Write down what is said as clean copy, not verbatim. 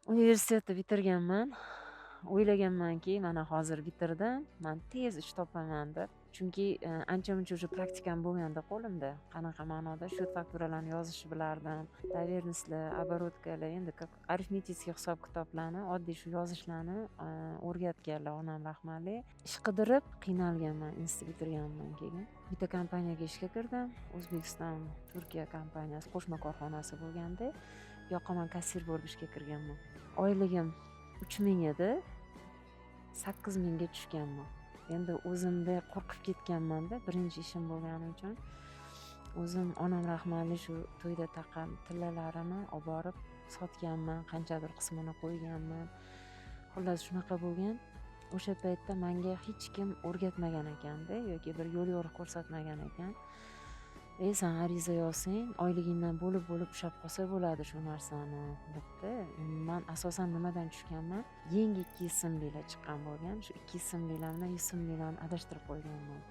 Universitetni bitirganman. O'ylaganmanki, mana hozir bitirdim, man tez ish topaman deb. Chunki ancha-muncha уже praktikam bo'lganda qo'limda. Qanaqa ma'noda счет fakturalarni yozishni bilardim. Доверенностьlar, оборотkalar, endi arifmetik hisob-kitoblarni, oddiy shu yozishlarni o'rgatganlar onam rahmatli. Ish qidirib qiynalganman institut bitirgandan keyin. Bitta kompaniyaga ishga kirdim. O'zbekiston Turkiya kompaniyasi qo'shma korxonasi bo'lganda, bu yoqqa men kassir bo'lib ishga kirganman. Oyligim 3000 edi. 8000 ga tushganman. Endi o'zimda qo'rqib ketganman-da, birinchi ishim bo'lgani uchun. O'zim onam rahmatli shu to'yda taqqan tillalarini olib borib sotganman, qanchadir qismini qo'yganman. Xullas shunaqa bo'lgan. O'sha paytda menga hech kim o'rgatmagan ekanda yoki bir yo'l yo'riq ko'rsatmagan ekan. Sen ariza yozsang, oyligingdan bo'lib ushlab qolsa bo'ladi shu narsani debdi. Men asosan nimadan tushganman? Yangi 200 so'mliklar chiqqan bo'lgan. Shu 200 so'mliklar bilan 100 so'mliklarni adashtirib qo'yganman.